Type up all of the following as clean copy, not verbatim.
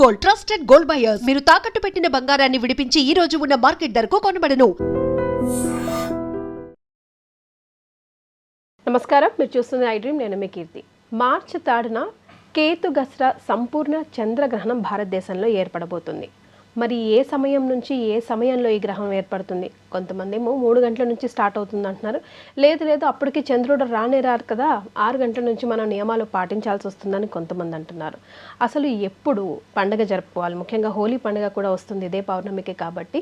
Gold, trusted gold buyers. మీరు తాకట్టు పెట్టిన బంగారాన్ని విడిపించి ఈ రోజు ఉన్న మార్కెట్ ధరకు కొనబడను. నమస్కారం, మీరు చూస్తున్న ఐ డ్రీమ్. నేను మీ కీర్తి. మార్చి 3న కేతుగ్రస్త సంపూర్ణ చంద్రగ్రహణం భారతదేశంలో ఏర్పడబోతుంది. మరి ఏ సమయం నుంచి ఏ సమయంలో ఈ గ్రహణం ఏర్పడుతుంది? కొంతమంది ఏమో 3 గంటల నుంచి స్టార్ట్ అవుతుంది అంటున్నారు. లేదు అప్పటికి చంద్రుడు రారు కదా, 6 గంటల నుంచి మనం నియమాలు పాటించాల్సి వస్తుందని కొంతమంది అంటున్నారు. అసలు ఎప్పుడు పండుగ జరుపుకోవాలి? ముఖ్యంగా హోలీ పండుగ కూడా వస్తుంది ఇదే పౌర్ణమికి. కాబట్టి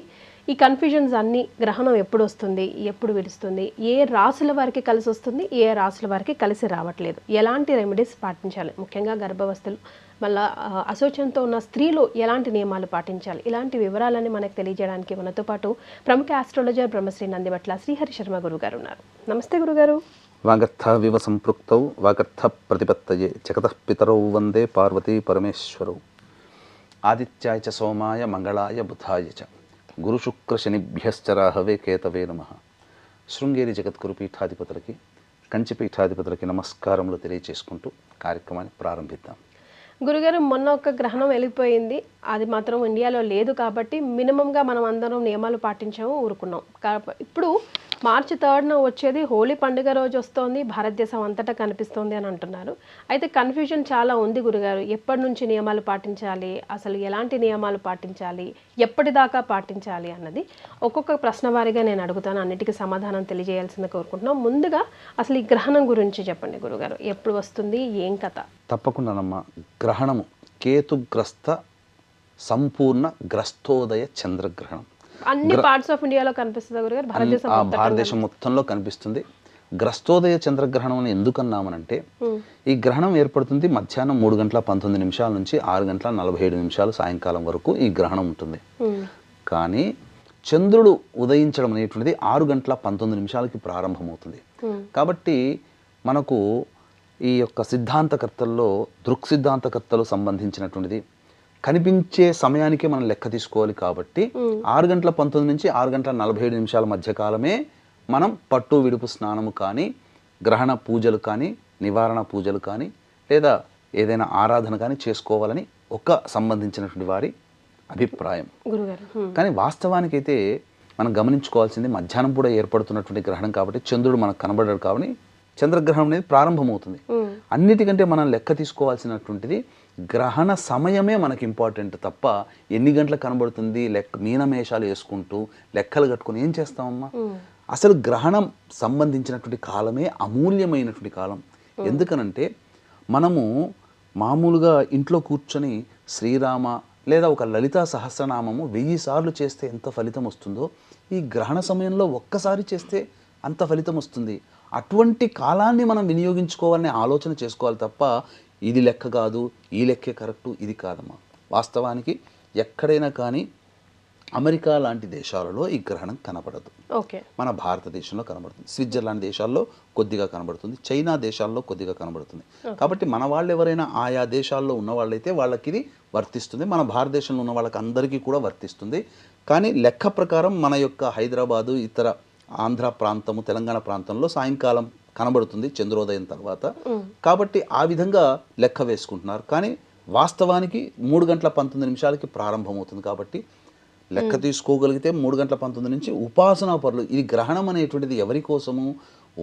ఈ కన్ఫ్యూజన్స్ అన్నీ, గ్రహణం ఎప్పుడు వస్తుంది, ఎప్పుడు విడుస్తుంది, ఏ రాశుల వారికి కలిసి వస్తుంది, ఏ రాశుల వారికి కలిసి రావట్లేదు, ఎలాంటి రెమెడీస్ పాటించాలి, ముఖ్యంగా గర్భవస్థలు, మళ్ళీ అశోచనతో ఉన్న స్త్రీలు ఎలాంటి నియమాలు పాటించాలి, ఇలాంటి వివరాలన్నీ మనకు తెలియజేయడానికి మనతో పాటు ప్రముఖ ఆస్ట్రాలజర్ బ్రహ్మశ్రీ నందిబట్ల శ్రీహరి శర్మ గురుగారు ఉన్నారు. నమస్తే గురుగారు. వాగర్థ వివ సంపృక్తౌ వాగర్థ ప్రతిపత్తయే జగతః పితరౌ వందే పార్వతీ పరమేశ్వరౌ. ఆదిత్యాయ చ సోమాయ మంగళాయ బుధాయ చ గురు శుక్ర శనిభ్యశ్చ రాహవే కేతవే నమః. శృంగేరి జగద్గురు పీఠాధిపతులకి, కంచి పీఠాధిపతులకి నమస్కారములు తెలియచేసుకుంటూ కార్యక్రమాన్ని ప్రారంభిద్దాం. గురుగారు, మొన్న ఒక గ్రహణం వెళ్ళిపోయింది. అది మాత్రం ఇండియాలో లేదు కాబట్టి మినిమంగా మనం అందరం నియమాలు పాటించాము, ఊరుకున్నాం. ఇప్పుడు మార్చి 3న వచ్చేది హోలీ పండుగ రోజు వస్తోంది, భారతదేశం అంతటా కనిపిస్తోంది అని అంటున్నారు. అయితే కన్ఫ్యూజన్ చాలా ఉంది గురుగారు. ఎప్పటి నుంచి నియమాలు పాటించాలి, అసలు ఎలాంటి నియమాలు పాటించాలి, ఎప్పటిదాకా పాటించాలి అన్నది ఒక్కొక్క ప్రశ్న వారీగా నేను అడుగుతాను. అన్నిటికీ సమాధానం తెలియజేయాల్సింది కోరుకుంటున్నాం. ముందుగా అసలు ఈ గ్రహణం గురించి చెప్పండి గురుగారు. ఎప్పుడు వస్తుంది, ఏం కథ? తప్పకుండానమ్మా. గ్రహణము కేతుగ్రస్త సంపూర్ణ గ్రస్తోదయ చంద్రగ్రహణం అన్ని పార్ట్స్ ఆఫ్ ఇండియాలో కనిపిస్తుంది గురుగారు? భారతదేశం మొత్తంలో కనిపిస్తుంది. గ్రస్తోదయ చంద్రగ్రహణం అని ఎందుకన్నామనంటే, ఈ గ్రహణం ఏర్పడుతుంది మధ్యాహ్నం 3 గంటల 19 నిమిషాల నుంచి 6 గంటల 47 నిమిషాలు సాయంకాలం వరకు ఈ గ్రహణం ఉంటుంది. కానీ చంద్రుడు ఉదయించడం అనేటువంటిది 6 గంటల 19 నిమిషాలకి ప్రారంభమవుతుంది. కాబట్టి మనకు ఈ యొక్క సిద్ధాంతకర్తల్లో దృక్సిద్ధాంతకర్తలు సంబంధించినటువంటిది కనిపించే సమయానికే మనం లెక్క తీసుకోవాలి. కాబట్టి 6 గంటల 19 నుంచి 6 గంటల 47 నిమిషాల మధ్య కాలమే మనం పట్టు విడుపు స్నానము కానీ, గ్రహణ పూజలు కానీ, నివారణ పూజలు కానీ, లేదా ఏదైనా ఆరాధన కానీ చేసుకోవాలని ఒక సంబంధించినటువంటి వారి అభిప్రాయం. కానీ వాస్తవానికైతే మనం గమనించుకోవాల్సింది, మధ్యాహ్నం కూడా ఏర్పడుతున్నటువంటి గ్రహణం కాబట్టి చంద్రుడు మనకు కనబడడు. కాబట్టి చంద్రగ్రహణం అనేది ప్రారంభమవుతుంది. అన్నిటికంటే మనం లెక్క తీసుకోవాల్సినటువంటిది గ్రహణ సమయమే మనకి ఇంపార్టెంట్ తప్ప ఎన్ని గంటలకు కనబడుతుంది మీనమేషాలు వేసుకుంటూ లెక్కలు కట్టుకుని ఏం చేస్తామమ్మా? అసలు గ్రహణం సంబంధించినటువంటి కాలమే అమూల్యమైనటువంటి కాలం. ఎందుకనంటే మనము మామూలుగా ఇంట్లో కూర్చొని శ్రీరామ లేదా ఒక లలితా సహస్రనామము 1000 సార్లు చేస్తే ఎంత ఫలితం వస్తుందో, ఈ గ్రహణ సమయంలో ఒక్కసారి చేస్తే అంత ఫలితం వస్తుంది. అటువంటి కాలాన్ని మనం వినియోగించుకోవాలనే ఆలోచన చేసుకోవాలి తప్ప ఇది లెక్క కాదు, ఈ లెక్కే కరెక్టు, ఇది కాదమ్మా. వాస్తవానికి ఎక్కడైనా కానీ అమెరికా లాంటి దేశాలలో ఈ గ్రహణం కనబడదు. మన భారతదేశంలో కనబడుతుంది. స్విట్జర్లాండ్ దేశాల్లో కొద్దిగా కనబడుతుంది, చైనా దేశాల్లో కొద్దిగా కనబడుతుంది. కాబట్టి మన వాళ్ళు ఎవరైనా ఆయా దేశాల్లో ఉన్న వాళ్ళైతే వాళ్ళకి ఇది వర్తిస్తుంది. మన భారతదేశంలో ఉన్న వాళ్ళకి అందరికీ కూడా వర్తిస్తుంది. కానీ లెక్క ప్రకారం మన యొక్క హైదరాబాదు, ఇతర ఆంధ్ర ప్రాంతము, తెలంగాణ ప్రాంతంలో సాయంకాలం కనబడుతుంది చంద్రోదయం తర్వాత. కాబట్టి ఆ విధంగా లెక్క వేసుకుంటున్నారు. కానీ వాస్తవానికి 3 గంటల 19 నిమిషాలకి ప్రారంభమవుతుంది. కాబట్టి లెక్క తీసుకోగలిగితే 3 గంటల 19 నుంచి ఉపాసనా పరులు. ఇది గ్రహణం అనేటువంటిది ఎవరి కోసము?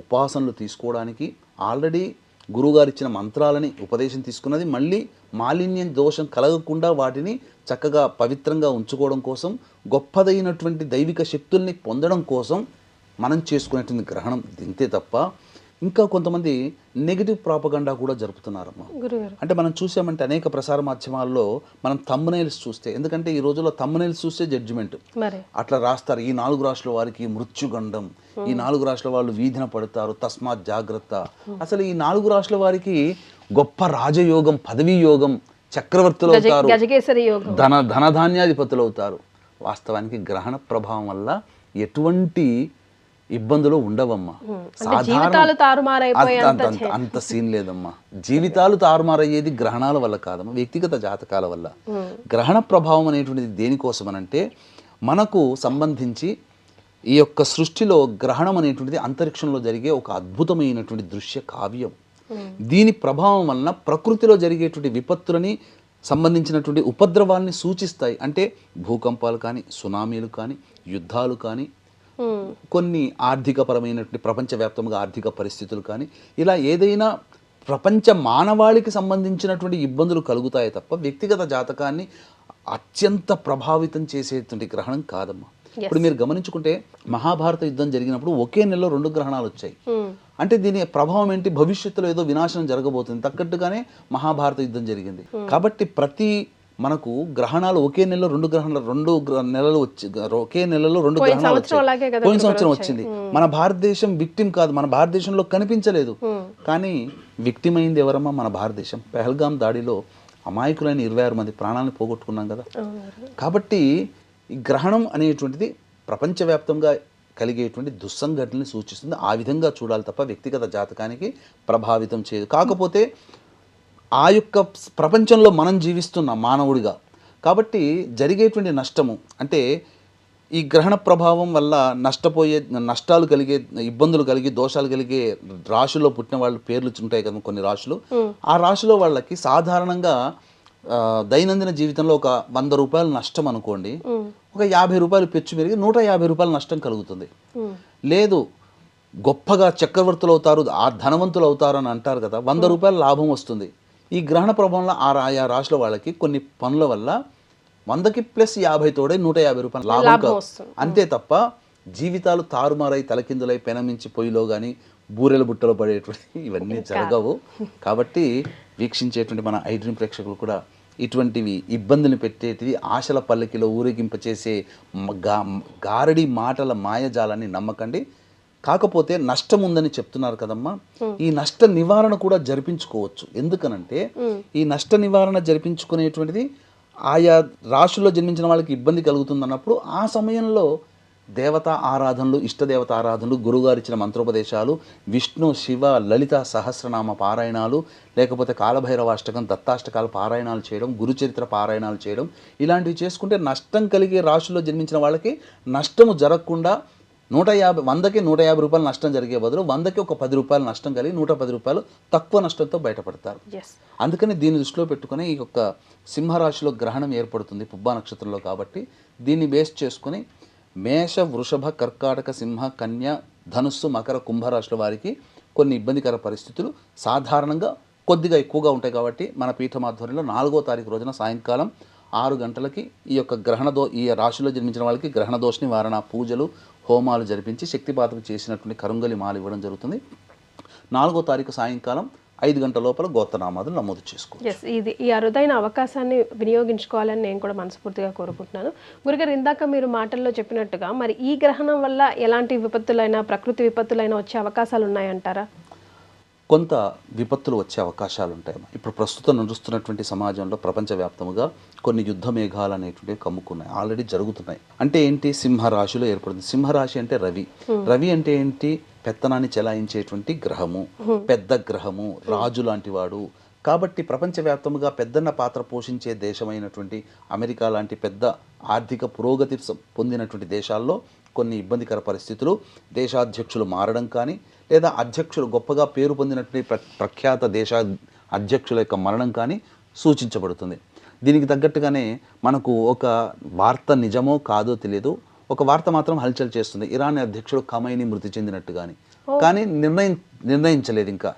ఉపాసనలు తీసుకోవడానికి, ఆల్రెడీ గురువుగారు ఇచ్చిన మంత్రాలని ఉపదేశం తీసుకున్నది, మళ్ళీ మాలిన్యం దోషం కలగకుండా వాటిని చక్కగా పవిత్రంగా ఉంచుకోవడం కోసం, గొప్పదైనటువంటి దైవిక శక్తుల్ని పొందడం కోసం మనం చేసుకునేటువంటి గ్రహణం. ఇంతే తప్ప ఇంకా కొంతమంది నెగిటివ్ ప్రాపగండా కూడా జరుపుతున్నారమ్మా. అంటే మనం చూసామంటే అనేక ప్రసార మాధ్యమాల్లో మనం థంబ్నెయిల్స్ చూస్తే, ఎందుకంటే ఈ రోజుల్లో థంబ్నెయిల్స్ చూస్తే జడ్జిమెంట్ అట్లా రాస్తారు. ఈ 4 రాష్ట్రాల వారికి మృత్యుగండం, ఈ 4 రాష్ట్రాల వాళ్ళు వీధిన పడతారు, తస్మాత్ జాగ్రత్త. అసలు ఈ 4 రాష్ట్రాల వారికి గొప్ప రాజయోగం, పదవీ యోగం, చక్రవర్తులు అవుతారు, ధనధాన్యాధిపతులు అవుతారు. వాస్తవానికి గ్రహణ ప్రభావం వల్ల ఎటువంటి ఇబ్బందులు ఉండవమ్మా. అంత సీన్ లేదమ్మా. జీవితాలు తారుమారయ్యేది గ్రహణాల వల్ల కాదమ్మా, వ్యక్తిగత జాతకాల వల్ల. గ్రహణ ప్రభావం అనేటువంటిది దేనికోసం అనంటే, మనకు సంబంధించి ఈ యొక్క సృష్టిలో గ్రహణం అనేటువంటిది అంతరిక్షంలో జరిగే ఒక అద్భుతమైనటువంటి దృశ్య కావ్యం. దీని ప్రభావం వలన ప్రకృతిలో జరిగేటువంటి విపత్తులని సంబంధించినటువంటి ఉపద్రవాల్ని సూచిస్తాయి. అంటే భూకంపాలు కానీ, సునామీలు కానీ, యుద్ధాలు కానీ, కొన్ని ఆర్థికపరమైనటువంటి ప్రపంచవ్యాప్తంగా ఆర్థిక పరిస్థితులు కానీ, ఇలా ఏదైనా ప్రపంచ మానవాళికి సంబంధించినటువంటి ఇబ్బందులు కలుగుతాయి తప్ప వ్యక్తిగత జాతకాన్ని అత్యంత ప్రభావితం చేసేటువంటి గ్రహణం కాదమ్మా. ఇప్పుడు మీరు గమనించుకుంటే మహాభారత యుద్ధం జరిగినప్పుడు ఒకే నెలలో 2 గ్రహణాలు వచ్చాయి. అంటే దీని ప్రభావం ఏంటి? భవిష్యత్తులో ఏదో వినాశనం జరగబోతుంది తగ్గట్టుగానే మహాభారత యుద్ధం జరిగింది. కాబట్టి ప్రతి మనకు గ్రహణాలు ఒకే నెలలో 2 నెలలు వచ్చి ఒకే నెలలో 2 గ్రహణాలు వచ్చాయి. పోయిన సంవత్సరం వచ్చింది. మన భారతదేశం విక్టిమ్ కాదు, మన భారతదేశంలో కనిపించలేదు. కానీ విక్టిమ్ అయింది ఎవరమ్మా? మన భారతదేశం. పెహల్గాం దాడిలో అమాయకులైన 26 మంది ప్రాణాలను పోగొట్టుకున్నాం కదా. కాబట్టి ఈ గ్రహణం అనేటువంటిది ప్రపంచవ్యాప్తంగా కలిగేటువంటి దుస్సంఘటనని సూచిస్తుంది. ఆ విధంగా చూడాలి తప్ప వ్యక్తిగత జాతకానికి ప్రభావితం చేయదు. కాకపోతే ఆ యొక్క ప్రపంచంలో మనం జీవిస్తున్న మానవుడిగా కాబట్టి జరిగేటువంటి నష్టము అంటే ఈ గ్రహణ ప్రభావం వల్ల నష్టాలు కలిగే, ఇబ్బందులు కలిగి, దోషాలు కలిగే రాశుల్లో పుట్టిన వాళ్ళు పేర్లు ఉంటాయి కదా కొన్ని రాశులు. ఆ రాశిలో వాళ్ళకి సాధారణంగా దైనందిన జీవితంలో ఒక 100 రూపాయలు నష్టం అనుకోండి, ఒక 50 రూపాయలు పెచ్చు పెరిగి 150 రూపాయలు నష్టం కలుగుతుంది. లేదు గొప్పగా చక్రవర్తులు అవుతారు, ఆ ధనవంతులు అవుతారు అని అంటారు కదా, 100 రూపాయల లాభం వస్తుంది. ఈ గ్రహణ ప్రభావంలో ఆయా రాశుల వాళ్ళకి కొన్ని పనుల వల్ల 100కి ప్లస్ 50 తోడే 150 రూపాయలు లాభం వస్తుంది. అంతే తప్ప జీవితాలు తారుమారై తలకిందులై పెనమించి పొయ్యిలో కానీ బూరెల బుట్టలో పడేటువంటి ఇవన్నీ జరగవు. కాబట్టి వీక్షించేటువంటి మన ఐ డ్రీమ్ ప్రేక్షకులు కూడా ఇటువంటివి ఇబ్బందులు పెట్టేటివి ఆశల పల్లకిలో ఊరేగింపచేసే గారడి మాటల మాయజాలాన్ని నమ్మకండి. కాకపోతే నష్టం ఉందని చెప్తున్నారు కదమ్మా, ఈ నష్ట నివారణ కూడా జరిపించుకోవచ్చు. ఎందుకనంటే ఈ నష్ట నివారణ జరిపించుకునేటువంటిది ఆయా రాశుల్లో జన్మించిన వాళ్ళకి ఇబ్బంది కలుగుతుంది అన్నప్పుడు ఆ సమయంలో దేవతా ఆరాధనలు, ఇష్టదేవత ఆరాధనలు, గురుగారు ఇచ్చిన మంత్రోపదేశాలు, విష్ణు శివ లలిత సహస్రనామ పారాయణాలు, లేకపోతే కాలభైరవాష్టకం, దత్తాష్టకాల పారాయణాలు చేయడం, గురుచరిత్ర పారాయణాలు చేయడం, ఇలాంటివి చేసుకుంటే నష్టం కలిగే రాశుల్లో జన్మించిన వాళ్ళకి నష్టము జరగకుండా 100కి 150 రూపాయలు నష్టం జరిగే బదులు 100కి ఒక 10 రూపాయలు నష్టం కలిగి 110 రూపాయలు తక్కువ నష్టంతో బయటపడతారు. అందుకని దీన్ని దృష్టిలో పెట్టుకుని ఈ యొక్క సింహరాశిలో గ్రహణం ఏర్పడుతుంది పుబ్బా నక్షత్రంలో. కాబట్టి దీన్ని బేస్ చేసుకుని మేష, వృషభ, కర్కాటక, సింహ, కన్య, ధనుస్సు, మకర, కుంభరాశుల వారికి కొన్ని ఇబ్బందికర పరిస్థితులు సాధారణంగా కొద్దిగా ఎక్కువగా ఉంటాయి. కాబట్టి మన పీఠం ఆధ్వర్యంలో 4వ తారీఖు రోజున సాయంకాలం 6 గంటలకి ఈ యొక్క ఈ రాశిలో జన్మించిన వాళ్ళకి గ్రహణ దోష నివారణ పూజలు, హోమాలు జరిపించి శక్తిపాతం చేసినటువంటి కరుంగలి మాల ఇవ్వడం జరుగుతుంది. 4వ తారీఖు సాయంకాలం 5 గంటల లోపల గోత్రనామాదులు నమోదు చేసుకోవచ్చు. ఇది ఈ అరుదైన అవకాశాన్ని వినియోగించుకోవాలని నేను కూడా మనస్ఫూర్తిగా కోరుకుంటున్నాను. గురుగారు, ఇందాక మీరు మాటల్లో చెప్పినట్టుగా మరి ఈ గ్రహణం వల్ల ఎలాంటి విపత్తులైనా, ప్రకృతి విపత్తులైనా వచ్చే అవకాశాలు ఉన్నాయంటారా? కొంత విపత్తులు వచ్చే అవకాశాలు ఉంటాయి. ఇప్పుడు ప్రస్తుతం నడుస్తున్నటువంటి సమాజంలో ప్రపంచవ్యాప్తముగా కొన్ని యుద్ధ మేఘాలు అనేటువంటివి కమ్ముకున్నాయి, ఆల్రెడీ జరుగుతున్నాయి. అంటే ఏంటి? సింహరాశిలో ఏర్పడుతుంది. సింహరాశి అంటే రవి. రవి అంటే ఏంటి? పెత్తనాన్ని చెలాయించేటువంటి గ్రహము, పెద్ద గ్రహము, రాజు లాంటి వాడు. కాబట్టి ప్రపంచవ్యాప్తముగా పెద్దన్న పాత్ర పోషించే దేశమైనటువంటి అమెరికా లాంటి పెద్ద ఆర్థిక పురోగతి పొందినటువంటి దేశాల్లో కొన్ని ఇబ్బందికర పరిస్థితులు, దేశాధ్యక్షులు మారడం కానీ, లేదా అధ్యక్షులు గొప్పగా పేరు పొందినటువంటి ప్రఖ్యాత దేశ అధ్యక్షుల యొక్క మరణం కానీ సూచించబడుతుంది. దీనికి తగ్గట్టుగానే మనకు ఒక వార్త నిజమో కాదో తెలియదు, ఒక వార్త మాత్రం హల్చల్ చేస్తుంది. ఇరాన్ అధ్యక్షుడు ఖమైనీ మృతి చెందినట్టు కానీ నిర్ణయించలేదు, ఇంకా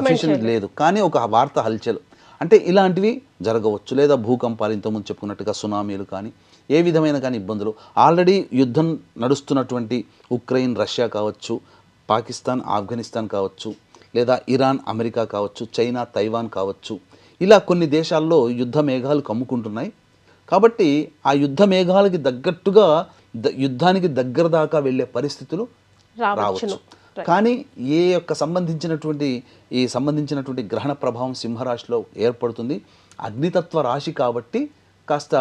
అఫీషియల్ లేదు, కానీ ఒక వార్త హల్చల్. అంటే ఇలాంటివి జరగవచ్చు. లేదా భూకంపాలు, ఇంతకుముందు చెప్పుకున్నట్టుగా సునామీలు కానీ, ఏ విధమైన కానీ ఇబ్బందులు. ఆల్రెడీ యుద్ధం నడుస్తున్నటువంటి ఉక్రెయిన్, రష్యా కావచ్చు, పాకిస్తాన్, ఆఫ్ఘనిస్తాన్ కావచ్చు, లేదా ఇరాన్, అమెరికా కావచ్చు, చైనా, తైవాన్ కావచ్చు, ఇలా కొన్ని దేశాల్లో యుద్ధ మేఘాలు కమ్ముకుంటున్నాయి. కాబట్టి ఆ యుద్ధ మేఘాలకి తగ్గట్టుగా యుద్ధానికి దగ్గర దాకా వెళ్ళే పరిస్థితులు రావచ్చు. కానీ సంబంధించినటువంటి గ్రహణ ప్రభావం సింహరాశిలో ఏర్పడుతుంది. అగ్నితత్వ రాశి కాబట్టి కాస్త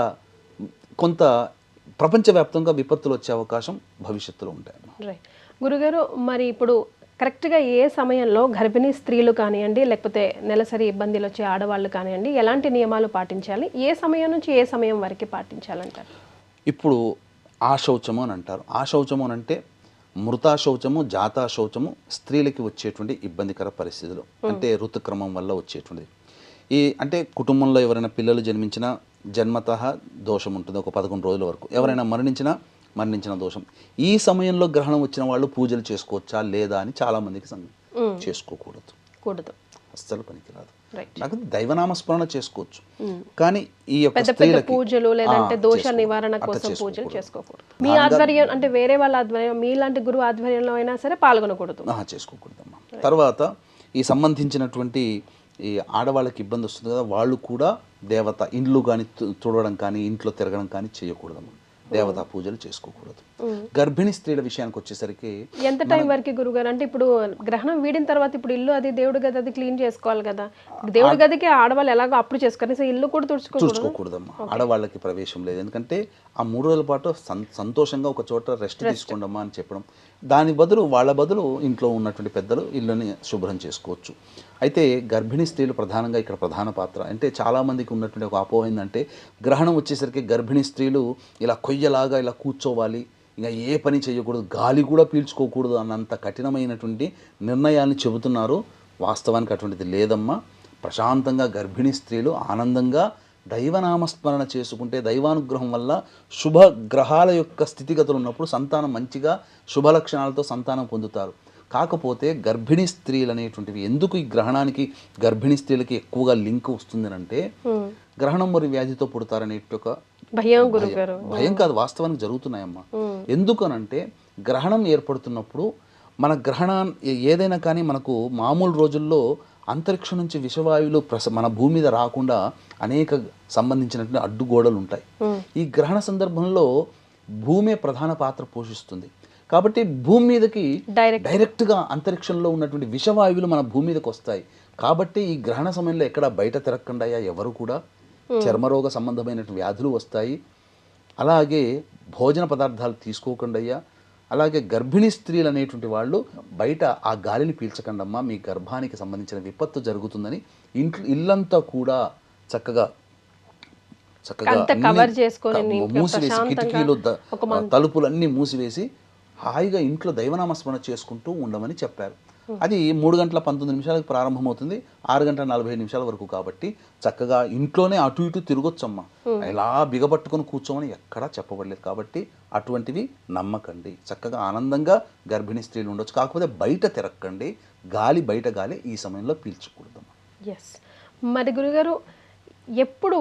కొంత ప్రపంచవ్యాప్తంగా విపత్తులు వచ్చే అవకాశం భవిష్యత్తులో ఉంటాయి. గురుగారు, మరి ఇప్పుడు కరెక్ట్గా ఏ సమయంలో గర్భిణీ స్త్రీలు కానివ్వండి, లేకపోతే నెలసరి ఇబ్బందులు వచ్చే ఆడవాళ్ళు కానివ్వండి, ఎలాంటి నియమాలు పాటించాలి? ఏ సమయం నుంచి ఏ సమయం వరకు పాటించాలంటారు? ఇప్పుడు ఆశౌచము అని అంటారు. ఆశౌచము అని అంటే మృతాశౌచము, జాతాశౌచము స్త్రీలకి వచ్చేటువంటి ఇబ్బందికర పరిస్థితులు, అంటే ఋతుక్రమం వల్ల వచ్చేటువంటిది. అంటే కుటుంబంలో ఎవరైనా పిల్లలు జన్మించినా జన్మతః దోషం ఉంటుంది ఒక 11 రోజుల వరకు. ఎవరైనా మరణించిన దోషం. ఈ సమయంలో గ్రహణం వచ్చిన వాళ్ళు పూజలు చేసుకోవచ్చా లేదా అని చాలా మందికి చేసుకోకూడదు, అస్సలు పనికిరాదు. నాకు దైవనామస్మరణ చేసుకోవచ్చు, కానీ ఈ యొక్క పెద్ద పూజలు లేదంటే దోష నివారణ కోసం పూజలు చేసుకోకూడదు. మీ ఆధ్వర్యం అంటే వేరే వాళ్ళ ఆధ్వర్యం, మీలాంటి గురువు ఆధ్వర్యంలో అయినా సరే పాల్గొనకూడదు, చేసుకోకూడదమ్మా. తర్వాత ఈ సంబంధించినటువంటి ఈ ఆడవాళ్ళకి ఇబ్బంది వస్తుంది కదా, వాళ్ళు కూడా దేవత ఇండ్లు కానీ తుడవడం కానీ ఇంట్లో తిరగడం కానీ చేయకూడదమ్మా. దేవతా పూజలు చేసుకోకూడదు. గర్భిణీ స్త్రీల విషయానికి వచ్చేసరికి ఎంత టైం వరకు గురుగారు? అంటే ఇప్పుడు గ్రహణం వీడిన తర్వాత ఇప్పుడు ఇల్లు అది దేవుడి గది అది క్లీన్ చేసుకోవాలి కదా, దేవుడి గదికి ఆడవాళ్ళు ఎలాగో అప్పుడు చేసుకోవాలి, ఇల్లు కూడా తుడుచుకోకూడదమ్మా. ఆడవాళ్ళకి ప్రవేశం లేదు. ఎందుకంటే ఆ 3 రోజుల పాటు సంతోషంగా ఒక చోట రెస్ట్ తీసుకోండమ్మా అని చెప్పడం, దాని బదులు వాళ్ళ బదులు ఇంట్లో ఉన్నటువంటి పెద్దలు ఇల్లుని శుభ్రం చేసుకోవచ్చు. అయితే గర్భిణీ స్త్రీలు ప్రధానంగా ఇక్కడ ప్రధాన పాత్ర. అంటే చాలామందికి ఉన్నటువంటి ఒక అపోహ ఏంటంటే గ్రహణం వచ్చేసరికి గర్భిణీ స్త్రీలు ఇలా కొయ్యలాగా ఇలా కూర్చోవాలి, ఇంకా ఏ పని చేయకూడదు, గాలి కూడా పీల్చుకోకూడదు అన్నంత కఠినమైనటువంటి నిర్ణయాన్ని చెబుతున్నారు. వాస్తవానికి అటువంటిది లేదమ్మా. ప్రశాంతంగా గర్భిణీ స్త్రీలు ఆనందంగా దైవనామస్మరణ చేసుకుంటే దైవానుగ్రహం వల్ల శుభ గ్రహాల యొక్క స్థితిగతులు ఉన్నప్పుడు సంతానం మంచిగా శుభ లక్షణాలతో సంతానం పొందుతారు. కాకపోతే గర్భిణీ స్త్రీలు అనేటువంటివి ఎందుకు ఈ గ్రహణానికి గర్భిణీ స్త్రీలకి ఎక్కువగా లింక్ వస్తుంది అంటే గ్రహణం మరి వ్యాధితో పుడతారనే ఒక భయం కాదు, వాస్తవానికి జరుగుతున్నాయమ్మా. ఎందుకనంటే గ్రహణం ఏర్పడుతున్నప్పుడు మన గ్రహణాన్ని ఏదైనా కానీ మనకు మామూలు రోజుల్లో అంతరిక్షం నుంచి విషవాయువులు మన భూమి మీద రాకుండా అనేక సంబంధించినటువంటి అడ్డుగోడలు ఉంటాయి. ఈ గ్రహణ సందర్భంలో భూమే ప్రధాన పాత్ర పోషిస్తుంది. కాబట్టి భూమి మీదకి డైరెక్ట్గా అంతరిక్షంలో ఉన్నటువంటి విషవాయువులు మన భూమి మీదకి వస్తాయి. కాబట్టి ఈ గ్రహణ సమయంలో ఎక్కడ బయట తిరగకుండా ఎవరు కూడా చర్మరోగ సంబంధమైనటువంటి వ్యాధులు వస్తాయి. అలాగే భోజన పదార్థాలు తీసుకోకుండా, అలాగే గర్భిణీ స్త్రీలు అనేటువంటి వాళ్ళు బయట ఆ గాలిని పీల్చకండమ్మా, మీ గర్భానికి సంబంధించిన విపత్తు జరుగుతుందని ఇల్లంతా కూడా చక్కగా మూసివేసి కిటికీలు తలుపులన్నీ మూసివేసి హాయిగా ఇంట్లో దైవనామస్మరణ చేసుకుంటూ ఉండమని చెప్పారు. అది 3 గంటల 19 నిమిషాలకు ప్రారంభమవుతుంది, 6 గంటల 45 నిమిషాల వరకు. కాబట్టి చక్కగా ఇంట్లోనే అటు ఇటు తిరగొచ్చమ్మా, ఇలా బిగబట్టుకొని కూర్చోమని ఎక్కడా చెప్పబడలేదు. కాబట్టి అటువంటివి నమ్మకండి, చక్కగా ఆనందంగా గర్భిణీ స్త్రీలు ఉండొచ్చు. కాకపోతే బయట తిరగకండి, బయట గాలి ఈ సమయంలో పీల్చకూడదమ్మా. మరి గురుగారు ఎప్పుడు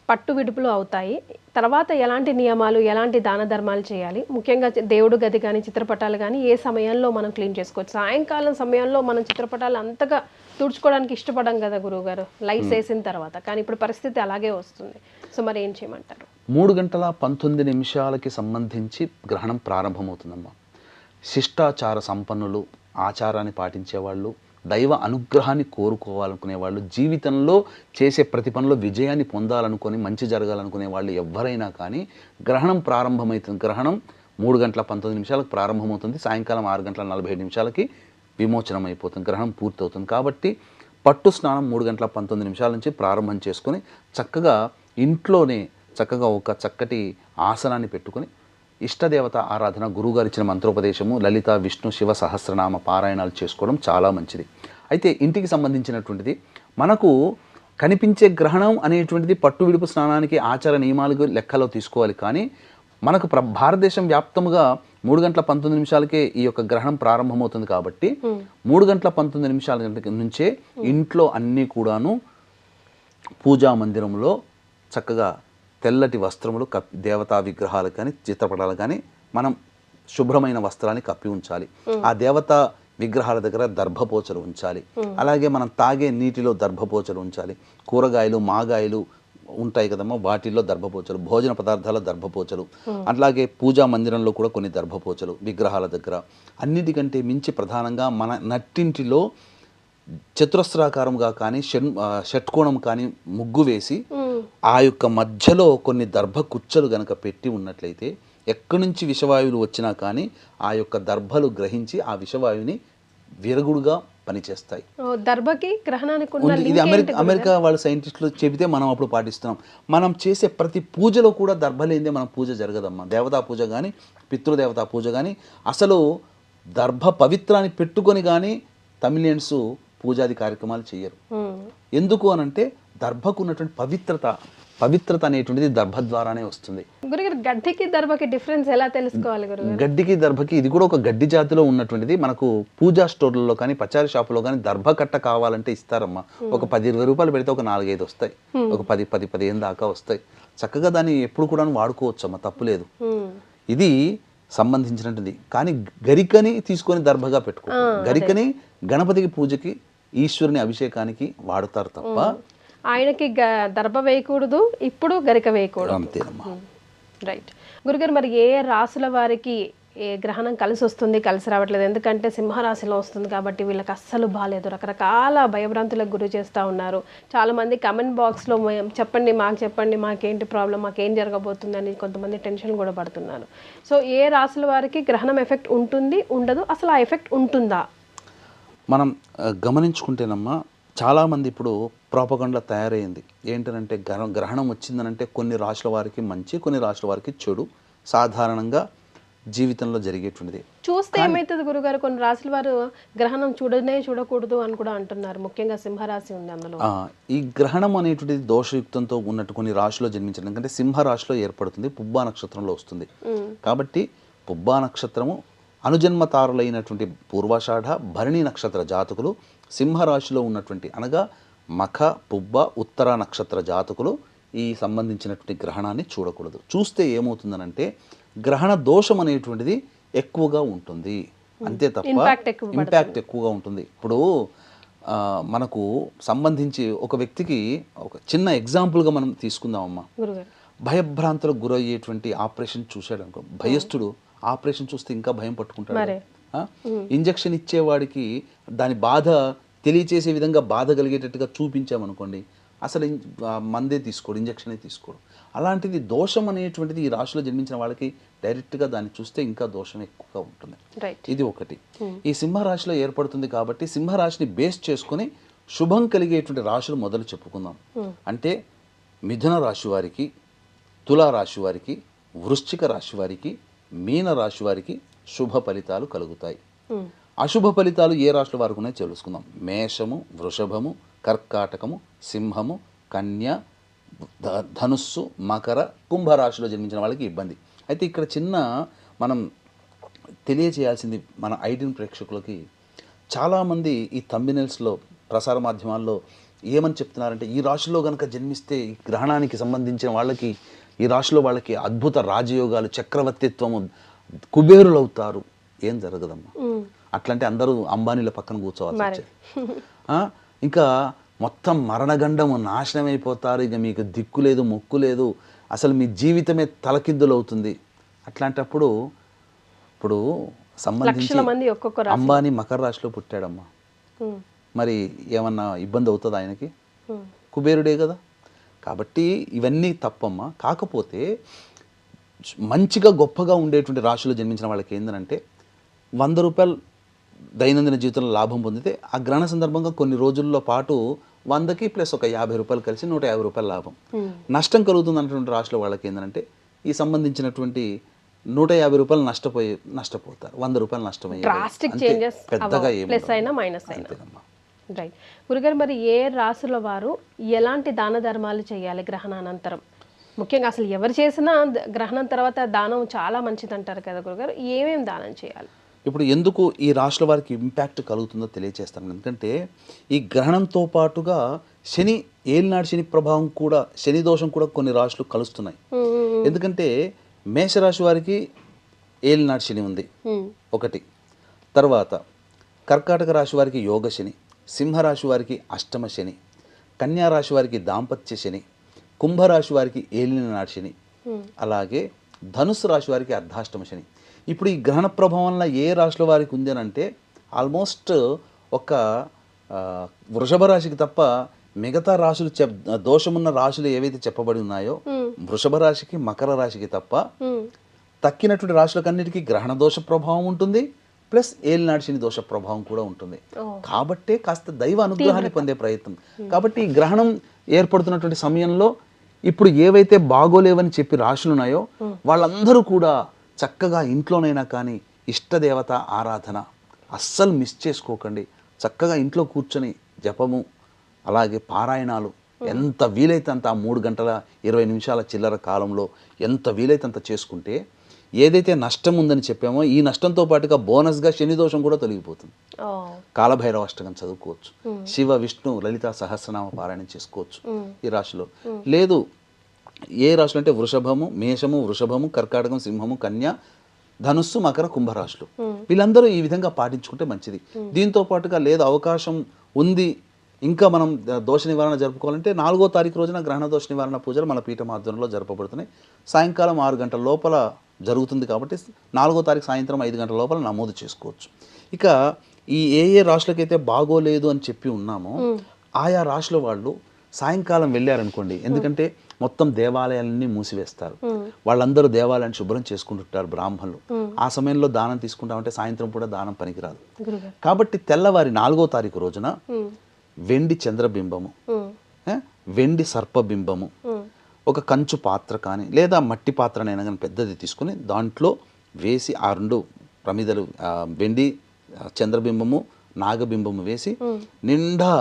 పట్టు విడుపులు అవుతాయి, తర్వాత ఎలాంటి నియమాలు ఎలాంటి దాన ధర్మాలు చేయాలి, ముఖ్యంగా దేవుడు గది కానీ చిత్రపటాలు కానీ ఏ సమయంలో మనం క్లీన్ చేసుకోవచ్చు? సాయంకాలం సమయంలో మనం చిత్రపటాలు అంతగా తుడుచుకోవడానికి ఇష్టపడం కదా గురువుగారు, లైట్స్ వేసిన తర్వాత. కానీ ఇప్పుడు పరిస్థితి అలాగే వస్తుంది. సో మరి ఏం చేయమంటారు? 3 గంటల 19 నిమిషాలకి సంబంధించి గ్రహణం ప్రారంభమవుతుందమ్మా. శిష్టాచార సంపన్నులు, ఆచారాన్ని పాటించేవాళ్ళు, దైవ అనుగ్రహాన్ని కోరుకోవాలనుకునే వాళ్ళు, జీవితంలో చేసే ప్రతి పనిలో విజయాన్ని పొందాలనుకొని మంచి జరగాలనుకునే వాళ్ళు ఎవరైనా కానీ గ్రహణం ప్రారంభమవుతుంది. గ్రహణం 3 గంటల 19 నిమిషాలకు ప్రారంభమవుతుంది, సాయంకాలం 6 గంటల 47 నిమిషాలకి విమోచనం అయిపోతుంది, గ్రహణం పూర్తవుతుంది. కాబట్టి పట్టు స్నానం 3 గంటల 19 నిమిషాల నుంచి ప్రారంభం చేసుకొని చక్కగా ఇంట్లోనే చక్కగా ఒక చక్కటి ఆసనాన్ని పెట్టుకొని ఇష్టదేవత ఆరాధన, గురువుగారు ఇచ్చిన మంత్రోపదేశము, లలిత విష్ణు శివ సహస్రనామ పారాయణాలు చేసుకోవడం చాలా మంచిది. అయితే ఇంటికి సంబంధించినటువంటిది మనకు కనిపించే గ్రహణం అనేటువంటిది పట్టు విడుపు స్నానానికి ఆచార నియమాలు లెక్కలో తీసుకోవాలి. కానీ మనకు భారతదేశం వ్యాప్తముగా 3 గంటల 19 నిమిషాలకే ఈ యొక్క గ్రహణం ప్రారంభమవుతుంది. కాబట్టి 3 గంటల 19 నిమిషాల నుంచే ఇంట్లో అన్నీ కూడాను పూజా మందిరంలో చక్కగా తెల్లటి వస్త్రములు దేవతా విగ్రహాలు కానీ చిత్రపటాలు కానీ మనం శుభ్రమైన వస్త్రాన్ని కప్పి ఉంచాలి. ఆ దేవతా విగ్రహాల దగ్గర దర్భపోచలు ఉంచాలి. అలాగే మనం తాగే నీటిలో దర్భపోచలు ఉంచాలి. కూరగాయలు, మాగాయలు ఉంటాయి కదమ్మా, వాటిల్లో దర్భపోచలు, భోజన పదార్థాల దర్భపోచలు, అట్లాగే పూజా మందిరంలో కూడా కొన్ని దర్భపోచలు విగ్రహాల దగ్గర. అన్నిటికంటే మించి ప్రధానంగా మన నట్టింటిలో చతురస్రాకారంగా కానీ షట్కోణం కానీ ముగ్గు వేసి ఆ యొక్క మధ్యలో కొన్ని దర్భ కుచ్చలు గనక పెట్టి ఉన్నట్లయితే ఎక్కడి నుంచి విషవాయువులు వచ్చినా కానీ ఆ యొక్క దర్భలు గ్రహించి ఆ విషవాయువుని విరగుడుగా పనిచేస్తాయి. ఇది అమెరికా వాళ్ళ సైంటిస్టులు చెబితే మనం అప్పుడు పాటిస్తున్నాం. మనం చేసే ప్రతి పూజలో కూడా దర్భ లేనిదే మన పూజ జరగదమ్మా. దేవతా పూజ కానీ పితృదేవతా పూజ కానీ అసలు దర్భ పవిత్రాన్ని పెట్టుకొని కానీ తమిళియన్స్ పూజాది కార్యక్రమాలు చేయరు. ఎందుకు అనంటే దర్భకు ఉన్నటువంటి పవిత్రత అనేటువంటిది దర్భ ద్వారానే వస్తుంది. గురుగారు గడ్డికి దర్భకి డిఫరెన్స్ ఎలా తెలుసుకోవాలి గురుగారు? గడ్డికి దర్భకి ఇది కూడా ఒక గడ్డి జాతిలో ఉన్నటువంటిది. మనకు పూజా స్టోర్లలో కానీ పచారీ షాపులో కానీ దర్భ కట్ట కావాలంటే ఇస్తారమ్మా. ఒక 10-20 రూపాయలు పెడితే ఒక 4-5 వస్తాయి, ఒక 10-15 దాకా వస్తాయి. చక్కగా దాన్ని ఎప్పుడు కూడా వాడుకోవచ్చు అమ్మా, తప్పులేదు. ఇది సంబంధించినటువంటి కానీ గరికని తీసుకొని దర్భగా పెట్టుకో. గరికని గణపతికి పూజకి ఈశ్వరుని అభిషేకానికి వాడతారు తప్ప ఆయనకి దర్భ వేయకూడదు, ఇప్పుడు గరిక వేయకూడదు. అంతేనమ్మా. రైట్ గురుగారు, మరి ఏ రాసుల వారికి ఏ గ్రహణం కలిసి వస్తుంది, కలిసి రావట్లేదు? ఎందుకంటే సింహరాశిలో వస్తుంది కాబట్టి వీళ్ళకి అస్సలు బాగాలేదు, రకరకాల భయభ్రాంతులకు గురి చేస్తూ ఉన్నారు. చాలామంది కమెంట్ బాక్స్లో చెప్పండి, మాకేంటి ప్రాబ్లం, మాకేం జరగబోతుందని కొంతమంది టెన్షన్ కూడా పడుతున్నారు. సో ఏ రాసుల వారికి గ్రహణం ఎఫెక్ట్ ఉంటుంది, ఉండదు, అసలు ఆ ఎఫెక్ట్ ఉంటుందా? మనం గమనించుకుంటేనమ్మా, చాలామంది ఇప్పుడు ప్రాపగండా తయారైంది. ఏంటంటే గ్రహణం వచ్చిందనంటే కొన్ని రాశుల వారికి మంచి, కొన్ని రాశుల వారికి చెడు సాధారణంగా జీవితంలో జరిగేటువంటిది. చూస్తే ఏమవుతుంది గురుగారు, కొన్ని రాశుల వారు గ్రహణం చూడకూడదు అని కూడా అంటున్నారు. ముఖ్యంగా సింహరాశి ఉంది అందులో. ఈ గ్రహణం అనేటువంటిది దోషయుక్తంతో ఉన్నట్టు కొన్ని రాశిలో జన్మించడం, ఎందుకంటే సింహరాశిలో ఏర్పడుతుంది, పుబ్బా నక్షత్రంలో వస్తుంది. కాబట్టి పుబ్బా నక్షత్రము అనుజన్మతారులైనటువంటి పూర్వాషాఢ భరణి నక్షత్ర జాతకులు, సింహరాశిలో ఉన్నటువంటి అనగా మఖ పుబ్బ ఉత్తర నక్షత్ర జాతకులు ఈ సంబంధించినటువంటి గ్రహణాన్ని చూడకూడదు. చూస్తే ఏమవుతుందనంటే గ్రహణ దోషం అనేటువంటిది ఎక్కువగా ఉంటుంది, అంతే తప్ప ఇంపాక్ట్ ఎక్కువగా ఉంటుంది. ఇప్పుడు మనకు సంబంధించి ఒక వ్యక్తికి ఒక చిన్న ఎగ్జాంపుల్గా మనం తీసుకుందామమ్మా. భయభ్రాంతులకు గురయ్యేటువంటి ఆపరేషన్ చూశాడు అనుకో, భయస్థుడు ఆపరేషన్ చూస్తే ఇంకా భయం పట్టుకుంటాడు. ఇంజక్షన్ ఇచ్చేవాడికి దాని బాధ తెలియచేసే విధంగా బాధ కలిగేటట్టుగా చూపించామనుకోండి, అసలు మందే తీసుకోడు, ఇంజక్షనే తీసుకోడు. అలాంటిది దోషం అనేటువంటిది ఈ రాశిలో జన్మించిన వాళ్ళకి డైరెక్ట్గా దాన్ని చూస్తే ఇంకా దోషం ఎక్కువగా ఉంటుంది. ఇది ఒకటి. ఈ సింహరాశిలో ఏర్పడుతుంది కాబట్టి సింహరాశిని బేస్ చేసుకుని శుభం కలిగేటువంటి రాశులు మొదలు చెప్పుకుందాం. అంటే మిథున రాశి వారికి, తులా రాశి వారికి, వృశ్చిక రాశి వారికి, మీన రాశి వారికి శుభ ఫలితాలు కలుగుతాయి. అశుభ ఫలితాలు ఏ రాశుల వారికి ఉన్నాయో తెలుసుకుందాం. మేషము, వృషభము, కర్కాటకము, సింహము, కన్య, ధనుస్సు, మకర, కుంభరాశిలో జన్మించిన వాళ్ళకి ఇబ్బంది. అయితే ఇక్కడ చిన్న మనం తెలియచేయాల్సింది మన ఐడియన్ ప్రేక్షకులకి, చాలామంది ఈ థంబ్నెయిల్స్లో ప్రసార మాధ్యమాల్లో ఏమని చెప్తున్నారంటే, ఈ రాశిలో కనుక జన్మిస్తే ఈ గ్రహణానికి సంబంధించిన వాళ్ళకి, ఈ రాశిలో వాళ్ళకి అద్భుత రాజయోగాలు, చక్రవర్తిత్వము, కుబేరులు అవుతారు. ఏం జరగదమ్మా. అట్లంటే అందరూ అంబానీల పక్కన కూర్చోవాల్సి వచ్చేది. ఇంకా మొత్తం మరణగండము, నాశనం అయిపోతారు, ఇక మీకు దిక్కు లేదు, మొక్కు లేదు, అసలు మీ జీవితమే తలకిందులు అవుతుంది. అట్లాంటప్పుడు ఇప్పుడు సంబంధించి అంబానీ మకర రాశిలో పుట్టాడమ్మా, మరి ఏమన్నా ఇబ్బంది అవుతుంది ఆయనకి? కుబేరుడే కదా. కాబట్టి ఇవన్నీ తప్పమ్మా. కాకపోతే మంచిగా గొప్పగా ఉండేటువంటి రాశిలో జన్మించిన వాళ్ళకి ఏంటంటే 100 రూపాయలు దైనందిన జీవితంలో లాభం పొందితే ఆ గ్రహణ సందర్భంగా కొన్ని రోజుల్లో పాటు 100కి ప్లస్ ఒక 50 రూపాయలు కలిసి 150 రూపాయలు లాభం. నష్టం కలుగుతుంది అన్నటువంటి రాశుల వాళ్ళకి ఏంటంటే ఈ సంబంధించినటువంటి 150 రూపాయలు నష్టపోతారు, 100 రూపాయలు నష్టమయ్యే, పెద్దగా ఏమవుతుందమ్మా. రైట్ గురుగారు, మరి ఏ రాశుల వారు ఎలాంటి దాన ధర్మాలు చేయాలి గ్రహణానంతరం? ముఖ్యంగా అసలు ఎవరు చేసినా గ్రహణం తర్వాత దానం చాలా మంచిది అంటారు కదా గురుగారు, ఏమేమి దానం చేయాలి? ఇప్పుడు ఎందుకు ఈ రాశుల వారికి ఇంపాక్ట్ కలుగుతుందో తెలియజేస్తాను. ఎందుకంటే ఈ గ్రహణంతో పాటుగా శని, ఏలినాడు శని ప్రభావం కూడా, శని దోషం కూడా కొన్ని రాశులు కలుస్తున్నాయి. ఎందుకంటే మేషరాశి వారికి ఏలినాడు శని ఉంది ఒకటి, తర్వాత కర్కాటక రాశి వారికి యోగ శని, సింహరాశి వారికి అష్టమ శని, కన్యా రాశి వారికి దాంపత్య శని, కుంభరాశి వారికి ఏలినాడు శని, అలాగే ధనుస్సు రాశి వారికి అర్ధాష్టమ శని. ఇప్పుడు ఈ గ్రహణ ప్రభావం వల్ల ఏ రాశుల వారికి ఉంది అని అంటే ఆల్మోస్ట్ ఒక వృషభ రాశికి తప్ప మిగతా రాశులు దోషమున్న రాశులు ఏవైతే చెప్పబడి ఉన్నాయో వృషభ రాశికి, మకర రాశికి తప్ప తక్కినటువంటి రాశులకన్నిటికీ గ్రహణ దోష ప్రభావం ఉంటుంది, ప్లస్ ఏలినాడు శని దోష ప్రభావం కూడా ఉంటుంది. కాబట్టే కాస్త దైవ అనుగ్రహాన్ని పొందే ప్రయత్నం. కాబట్టి ఈ గ్రహణం ఏర్పడుతున్నటువంటి సమయంలో ఇప్పుడు ఏవైతే బాగోలేవని చెప్పి రాశులు ఉన్నాయో వాళ్ళందరూ కూడా చక్కగా ఇంట్లోనైనా కానీ ఇష్టదేవత ఆరాధన అస్సలు మిస్ చేసుకోకండి. చక్కగా ఇంట్లో కూర్చొని జపము, అలాగే పారాయణాలు ఎంత వీలైతే అంత ఆ 3 గంటల 20 నిమిషాల చిల్లర కాలంలో ఎంత వీలైతే అంత చేసుకుంటే ఏదైతే నష్టం ఉందని చెప్పామో ఈ నష్టంతో పాటుగా బోనస్గా శని దోషం కూడా తొలగిపోతుంది. కాలభైరవ అష్టకం చదువుకోవచ్చు, శివ విష్ణు లలితా సహస్రనామ పారాయణం చేసుకోవచ్చు ఈ రాశిలో. లేదు ఏ రాశులు అంటే వృషభము, మేషము, వృషభము, కర్కాటకం, సింహము, కన్య, ధనుస్సు, మకర, కుంభరాశులు వీళ్ళందరూ ఈ విధంగా పాటించుకుంటే మంచిది. దీంతో పాటుగా లేదు అవకాశం ఉంది ఇంకా మనం దోష నివారణ జరుపుకోవాలంటే 4వ తారీఖు రోజున గ్రహణ దోష నివారణ పూజలు మన పీఠం ఆధ్వర్యంలో జరపబడుతున్నాయి. సాయంకాలం 6 గంటల లోపల జరుగుతుంది కాబట్టి 4వ తారీఖు సాయంత్రం 5 గంటల లోపల నమోదు చేసుకోవచ్చు. ఇక ఈ ఏ రాశులకైతే బాగోలేదు అని చెప్పి ఉన్నామో ఆయా రాశుల వాళ్ళు సాయంకాలం వెళ్ళారనుకోండి, ఎందుకంటే మొత్తం దేవాలయాలన్నీ మూసివేస్తారు, వాళ్ళందరూ దేవాలయాన్ని శుభ్రం చేసుకుంటుంటారు బ్రాహ్మణులు. ఆ సమయంలో దానం తీసుకుంటామంటే సాయంత్రం కూడా దానం పనికిరాదు. కాబట్టి తెల్లవారి 4వ తారీఖు రోజున వెండి చంద్రబింబము, వెండి సర్పబింబము, ఒక కంచు పాత్ర కానీ లేదా మట్టి పాత్రనైనా కానీ పెద్దది తీసుకుని దాంట్లో వేసి ఆ 2 ప్రమిదలు వెండి చంద్రబింబము నాగబింబము వేసి నిండా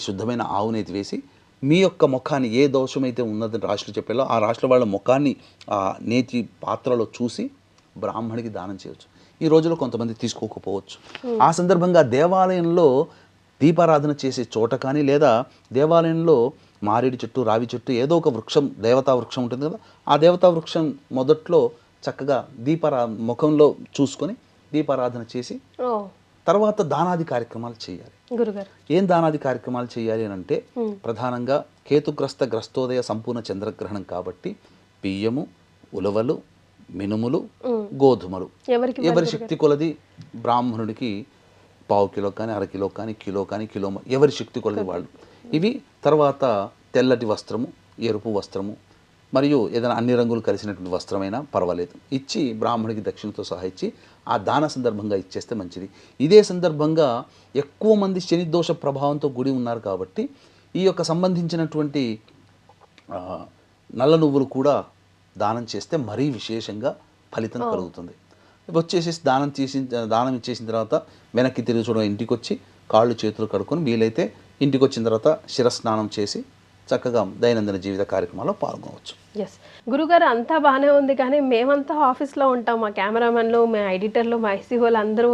శుద్ధమైన ఆవునేతి వేసి మీ యొక్క ముఖాన్ని ఏ దోషమైతే ఉన్నదని రాశులు చెప్పాలో ఆ రాశుల వాళ్ళ ముఖాన్ని ఆ నేతి పాత్రలో చూసి బ్రాహ్మణికి దానం చేయవచ్చు. ఈ రోజులో కొంతమంది తీసుకోకపోవచ్చు. ఆ సందర్భంగా దేవాలయంలో దీపారాధన చేసే చోట కానీ లేదా దేవాలయంలో మారేడు చెట్టు, రావి చెట్టు ఏదో ఒక వృక్షం, దేవతా వృక్షం ఉంటుంది కదా, ఆ దేవతా వృక్షం మొదట్లో చక్కగా ముఖంలో చూసుకొని దీపారాధన చేసి తర్వాత దానాది కార్యక్రమాలు చేయాలి. ఏం దానాది కార్యక్రమాలు చేయాలి అని అంటే ప్రధానంగా గ్రస్తోదయ సంపూర్ణ చంద్రగ్రహణం కాబట్టి బియ్యము, ఉలవలు, మినుములు, గోధుమలు ఎవరి శక్తి కొలది బ్రాహ్మణుడికి 1/4 కిలో కానీ 1/2 కిలో కానీ కిలో కానీ కిలో ఎవరి శక్తి కొలది వాళ్ళు ఇవి. తర్వాత తెల్లటి వస్త్రము, ఎరుపు వస్త్రము మరియు ఏదైనా అన్ని రంగులు కలిసినటువంటి వస్త్రమైనా పర్వాలేదు ఇచ్చి బ్రాహ్మణికి దక్షిణతో సహా ఇచ్చి ఆ దాన సందర్భంగా ఇచ్చేస్తే మంచిది. ఇదే సందర్భంగా ఎక్కువ మంది శని దోష ప్రభావంతో గుడి ఉన్నారు కాబట్టి ఈ యొక్క సంబంధించినటువంటి నల్ల నువ్వులు కూడా దానం చేస్తే మరీ విశేషంగా ఫలితం కలుగుతుంది. వచ్చేసి దానం ఇచ్చేసిన తర్వాత వెనక్కి తిరిగి చూడ ఇంటికి వచ్చి కాళ్ళు చేతులు కడుక్కొని వీలైతే ఇంటికి వచ్చిన తర్వాత శిరస్నానం చేసి చక్కగా దైనందిన జీవిత కార్యక్రమాల్లో పాల్గొనవచ్చు. ఎస్ గురుగారు, అంతా బాగానే ఉంది కానీ మేమంతా ఆఫీస్లో ఉంటాం, మా కెమెరామెన్లు, మా ఎడిటర్లు, మా ఐసీఓలు అందరూ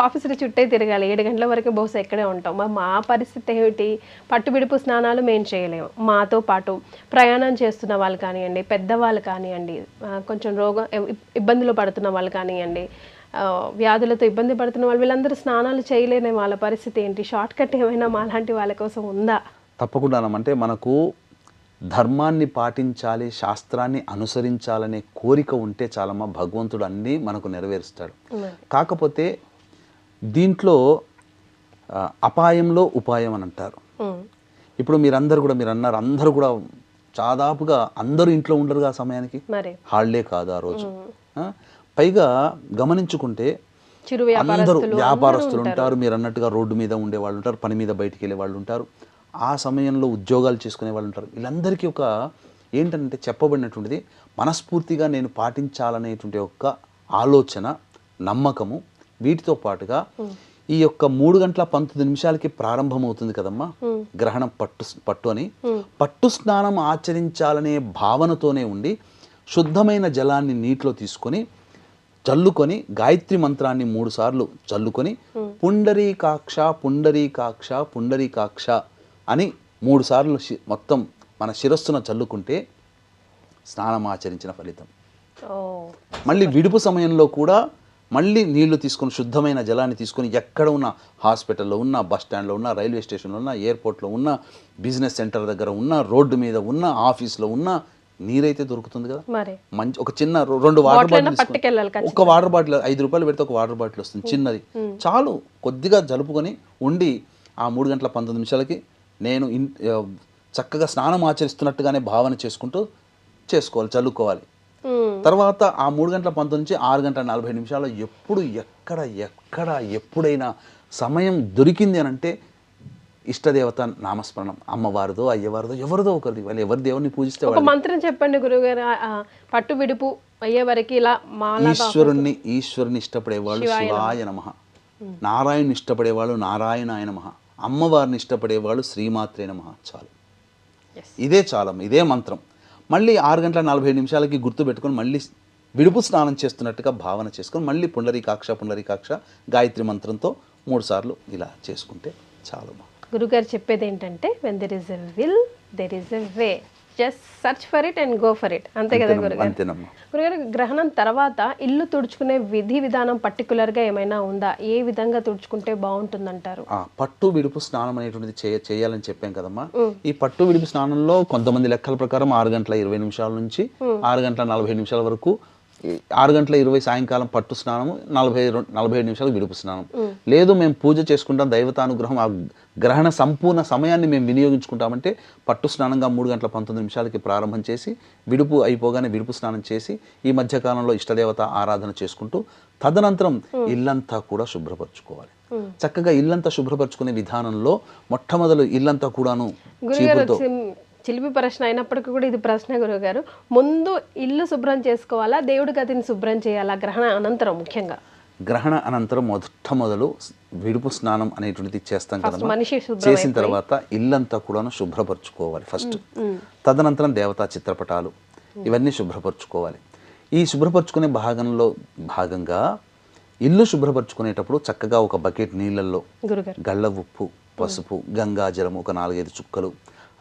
ఆఫీసుకి చుట్టే తిరగాలి, 7 గంటల వరకు బహుశా ఇక్కడే ఉంటాం. మా పరిస్థితి ఏమిటి? పట్టుబిడుపు స్నానాలు మేము చేయలేము. మాతో పాటు ప్రయాణం చేస్తున్న వాళ్ళు కానివ్వండి, పెద్దవాళ్ళు కానివ్వండి, కొంచెం ఇబ్బందులు పడుతున్న వాళ్ళు కానివ్వండి, వ్యాధులతో ఇబ్బంది పడుతున్న వాళ్ళు, వీళ్ళందరూ స్నానాలు చేయలేని వాళ్ళ పరిస్థితి ఏంటి? షార్ట్ కట్ ఏమైనా మా లాంటి వాళ్ళ కోసం ఉందా? తప్పకుండా. అంటే మనకు ధర్మాన్ని పాటించాలి, శాస్త్రాన్ని అనుసరించాలనే కోరిక ఉంటే చాలమ్మా, భగవంతుడు అన్నీ మనకు నెరవేరుస్తాడు. కాకపోతే దీంట్లో అపాయంలో ఉపాయం అని అంటారు. ఇప్పుడు మీరు అన్నారు అందరూ కూడా దాదాపుగా అందరూ ఇంట్లో ఉండరుగా ఆ సమయానికి, హాలిడే కాదు ఆ రోజు. పైగా గమనించుకుంటే అందరూ వ్యాపారస్తులు ఉంటారు, మీరు అన్నట్టుగా రోడ్డు మీద ఉండే వాళ్ళు ఉంటారు, పని మీద బయటికి వెళ్ళే వాళ్ళు ఉంటారు, ఆ సమయంలో ఉద్యోగాలు చేసుకునే వాళ్ళు ఉంటారు. వీళ్ళందరికీ ఒక ఏంటంటే చెప్పబడినటువంటిది మనస్ఫూర్తిగా నేను పాటించాలనేటువంటి ఒక ఆలోచన, నమ్మకము. వీటితో పాటుగా ఈ యొక్క 3 గంటల 19 నిమిషాలకి ప్రారంభమవుతుంది కదమ్మా గ్రహణం పట్టు అని, పట్టు స్నానం ఆచరించాలనే భావనతోనే ఉండి శుద్ధమైన జలాన్ని నీటిలో తీసుకొని చల్లుకొని గాయత్రి మంత్రాన్ని 3 సార్లు చల్లుకొని పుండరీకాక్ష పుండరీకాక్ష పుండరీకాక్ష అని 3 సార్లు మొత్తం మన శిరస్సున చల్లుకుంటే స్నానం ఆచరించిన ఫలితం. మళ్ళీ విడుపు సమయంలో కూడా మళ్ళీ నీళ్లు తీసుకొని శుద్ధమైన జలాన్ని తీసుకొని ఎక్కడ ఉన్న హాస్పిటల్లో ఉన్న, బస్ స్టాండ్లో ఉన్న, రైల్వే స్టేషన్లో ఉన్న, ఎయిర్పోర్ట్లో ఉన్న, బిజినెస్ సెంటర్ దగ్గర ఉన్న, రోడ్డు మీద ఉన్న, ఆఫీస్లో ఉన్న నీరైతే దొరుకుతుంది కదా, మంచి ఒక చిన్న 2 వాటర్ బాటిల్, ఒక వాటర్ బాటిల్ 5 రూపాయలు పెడితే ఒక వాటర్ బాటిల్ వస్తుంది చిన్నది, చాలు. కొద్దిగా జలుపుకొని ఉండి ఆ 3 గంటల 19 నిమిషాలకి నేను చక్కగా స్నానం ఆచరిస్తున్నట్టుగానే భావన చేసుకుంటూ చేసుకోవాలి, చల్లుకోవాలి. తర్వాత ఆ 3 గంటల 19 నుంచి 6 గంటల 40 నిమిషాలు ఎప్పుడు ఎక్కడ ఎప్పుడైనా సమయం దొరికింది అని అంటే ఇష్టదేవత నామస్మరణం, అమ్మవారిదో అయ్యవారిదో ఎవరిదో ఒకరిది, వాళ్ళు ఎవరి దేవుడిని పూజిస్తే ఒక మంత్రం చెప్పండి గురువుగారు. పట్టు విడుపు అయ్యే వరకు ఇలా ఈశ్వరుని ఇష్టపడేవాళ్ళు శివాయ నమః, నారాయణుని ఇష్టపడేవాళ్ళు నారాయణాయ నమః, అమ్మవారిని ఇష్టపడేవాళ్ళు శ్రీమాత్రే నమః చాలు. ఇదే చాలమ్మ, ఇదే మంత్రం. మళ్ళీ 6:47 గుర్తుపెట్టుకొని మళ్ళీ విడుపు స్నానం చేస్తున్నట్టుగా భావన చేసుకొని మళ్ళీ పుండరీకాక్ష గాయత్రి మంత్రంతో 3 సార్లు ఇలా చేసుకుంటే చాలమ్మా. గురుగారు చెప్పేది ఏంటంటే when there is a will there is a way, just search for it and go for it. అంతే కదా గురుగారు? అంతేనమ్మా. గురుగారు, గ్రహణం తర్వాత ఇల్లు తుడుచుకునే విధి విధానం పర్టికులర్గా ఏమైనా ఉందా? ఏ విధంగా తుడుచుకుంటే బాగుంటుందంటారు? పట్టు విడుపు స్నానం అనేటువంటిది చేయాలని చెప్పాం కదమ్మా. ఈ పట్టు విడుపు స్నానంలో కొంతమంది లెక్కల ప్రకారం 6:20 నుంచి 6:47 వరకు, 6:20 సాయంకాలం పట్టు స్నానము, 47 నిమిషాలు విడుపు స్నానం. లేదు మేము పూజ చేసుకుంటాం, దైవతానుగ్రహం, ఆ గ్రహణ సంపూర్ణ సమయాన్ని మేము వినియోగించుకుంటామంటే పట్టు స్నానంగా 3:19 ప్రారంభం చేసి విడుపు అయిపోగానే విడుపు స్నానం చేసి ఈ మధ్యకాలంలో ఇష్టదేవత ఆరాధన చేసుకుంటూ తదనంతరం ఇల్లంతా కూడా శుభ్రపరచుకోవాలి. చక్కగా ఇల్లంతా శుభ్రపరచుకునే విధానంలో మొట్టమొదలు ఇల్లంతా కూడాను చీపురుతో. చిలిపి ప్రశ్న అయినప్పటికీ కూడా ఇది ప్రశ్న గురుగారు. ముందు ఇల్లు శుభ్రం చేసుకోవాలా, దేవుడి గదిని శుభ్రం చేయాలా గ్రహణ అనంతరం? ముఖ్యంగా గ్రహణ అనంతరం మొదలు విడుపు స్నానం అనేటువంటిది చేస్తాం కదా. మనిషి చేసిన తర్వాత ఇల్లంతా కూడాను శుభ్రపరచుకోవాలి ఫస్ట్. తదనంతరం దేవతా చిత్రపటాలు ఇవన్నీ శుభ్రపరచుకోవాలి. ఈ శుభ్రపరచుకునే భాగంగా ఇల్లు శుభ్రపరచుకునేటప్పుడు చక్కగా ఒక బకెట్ నీళ్ళల్లో గళ్ళ ఉప్పు, పసుపు, గంగాజలము ఒక 4-5 చుక్కలు,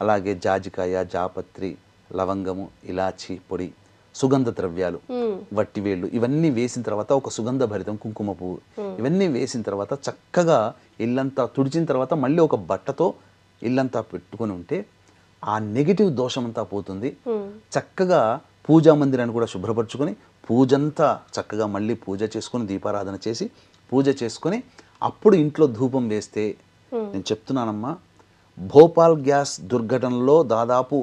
అలాగే జాజికాయ, జాపత్రి, లవంగము, ఇలాచి పొడి, సుగంధ ద్రవ్యాలు, వట్టివేళ్ళు ఇవన్నీ వేసిన తర్వాత ఒక సుగంధ భరితం కుంకుమ పువ్వు ఇవన్నీ వేసిన తర్వాత చక్కగా ఇల్లంతా తుడిచిన తర్వాత మళ్ళీ ఒక బట్టతో ఇల్లంతా పెట్టుకొని ఉంటే ఆ నెగిటివ్ దోషమంతా పోతుంది. చక్కగా పూజా మందిరాన్ని కూడా శుభ్రపరచుకొని పూజంతా చక్కగా మళ్ళీ పూజ చేసుకొని దీపారాధన చేసి పూజ చేసుకొని అప్పుడు ఇంట్లో ధూపం వేస్తే, నేను చెప్తున్నానమ్మా, భోపాల్ గ్యాస్ దుర్ఘటనలో దాదాపు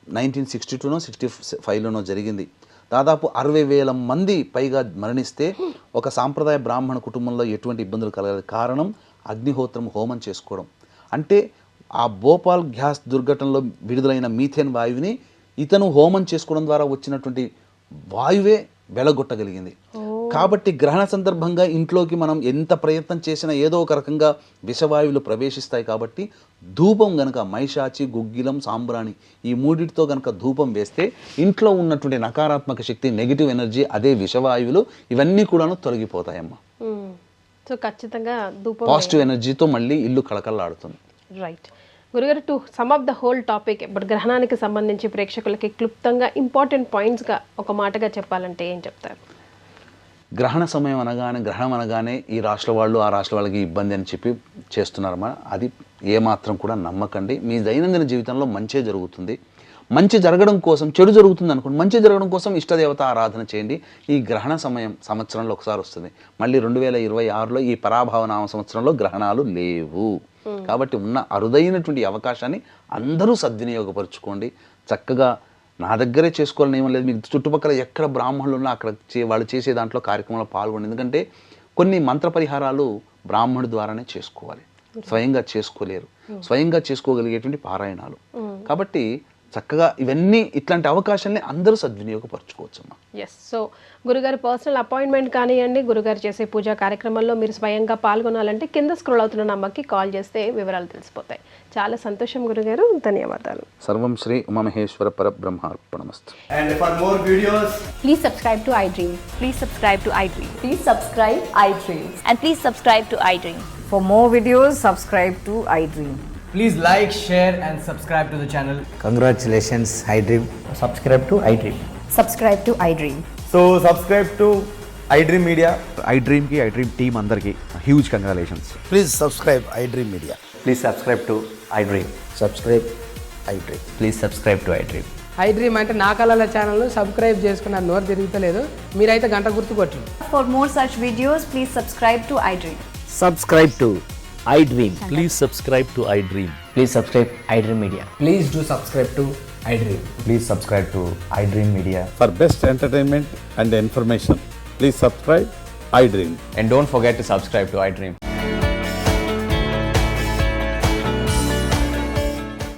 1962నో 65లోనో జరిగింది. దాదాపు 60,000 మంది పైగా మరణిస్తే ఒక సాంప్రదాయ బ్రాహ్మణ కుటుంబంలో ఎటువంటి ఇబ్బందులు కలగలేదు. కారణం అగ్నిహోత్రం హోమం చేసుకోవడం. అంటే ఆ భోపాల్ గ్యాస్ దుర్ఘటనలో విడుదలైన మీథేన్ వాయువుని ఇతను హోమం చేసుకోవడం ద్వారా వచ్చినటువంటి వాయువే వెలగొట్టగలిగింది. కాబట్టి గ్రహణ సందర్భంగా ఇంట్లోకి మనం ఎంత ప్రయత్నం చేసినా ఏదో ఒక రకంగా విషవాయువులు ప్రవేశిస్తాయి. కాబట్టి ధూపం గనక మైషాచి, గుగ్గిలం, సాంబ్రాణి ఈ మూడిటితో గనక ధూపం వేస్తే ఇంట్లో ఉన్నటువంటి నకారాత్మక శక్తి, నెగిటివ్ ఎనర్జీ, అదే విషవాయువులు ఇవన్నీ కూడాను తొలగిపోతాయమ్మా. సో ఖచ్చితంగా ధూపం పాజిటివ్ ఎనర్జీతో మళ్ళీ ఇల్లు కళకళలాడుతుంది. రైట్ గురుగారు, to some of the whole topic, ఇప్పుడు గ్రహణానికి సంబంధించి ప్రేక్షకులకి క్లుప్తంగా ఇంపార్టెంట్ పాయింట్స్గా ఒక మాటగా చెప్పాలంటే ఏం చెప్తారు? గ్రహణ సమయం గ్రహణం అనగానే ఈ రాష్ట్ర వాళ్ళు ఆ రాష్ట్ర వాళ్ళకి ఇబ్బంది అని చెప్పి చేస్తున్నారమ్మా. అది ఏమాత్రం కూడా నమ్మకండి. మీ దైనందిన జీవితంలో మంచే జరుగుతుంది. మంచి జరగడం కోసం, చెడు జరుగుతుంది అనుకోండి, మంచి జరగడం కోసం ఇష్టదేవత ఆరాధన చేయండి. ఈ గ్రహణ సమయం సంవత్సరంలో ఒకసారి వస్తుంది. మళ్ళీ 2026లో ఈ పరాభవ నామ సంవత్సరంలో గ్రహణాలు లేవు. కాబట్టి ఉన్న అరుదైనటువంటి అవకాశాన్ని అందరూ సద్వినియోగపరచుకోండి. చక్కగా నా దగ్గరే చేసుకోవాలని ఏమీ లేదు. మీకు చుట్టుపక్కల ఎక్కడ బ్రాహ్మణులు ఉన్నా అక్కడ వాళ్ళు చేసే దాంట్లో కార్యక్రమంలో పాల్గొండి. ఎందుకంటే కొన్ని మంత్ర పరిహారాలు బ్రాహ్మణుడి ద్వారానే చేసుకోవాలి, స్వయంగా చేసుకోలేరు. స్వయంగా చేసుకోగలిగేటువంటి పారాయణాలు. కాబట్టి చక్కగా ఇవన్నీ ఇట్లాంటి అవకాశాలని అందరూ సద్వినియోగపరచుకోవచ్చమ్మా. ఎస్. సో గురుగారి పర్సనల్ అపాయింట్మెంట్ కానివ్వండి, గురుగారు చేసే పూజా కార్యక్రమంలో మీరు స్వయంగా పాల్గొనాలంటే కింద స్క్రోల్ అవుతున్న నంబర్కి కాల్ చేస్తే వివరాలు తెలిసిపోతాయి. చాలా సంతోషం గురుగారు, ధన్యవాదాలు. సర్వం Shri Umamaheshwara పరబ్రహ్మార్పణమస్తు. And for more videos, Please subscribe to iDream. Please subscribe to iDream. Please subscribe iDream. And please subscribe to iDream. For more videos, subscribe to iDream. please like, share and subscribe to the channel. Congratulations, iDream. Subscribe to iDream. Subscribe to iDream. So subscribe to iDream Media. iDream team అందరికి huge congratulations. Please subscribe iDream Media. Please subscribe to iDream. Subscribe iDream. Please subscribe to iDream. iDream అంటే నా కళల channel subscribe చేసుకున్న నోరు తిరుగుతలేదు, మీరైతే గంట గుర్తు కొట్టండి. For more such videos, please subscribe to iDream. Subscribe to iDream. Please subscribe to iDream. Please subscribe iDream Media. Please do subscribe to iDream. Please subscribe to iDream Media. For best entertainment and information, please subscribe iDream. And don't forget to subscribe to iDream.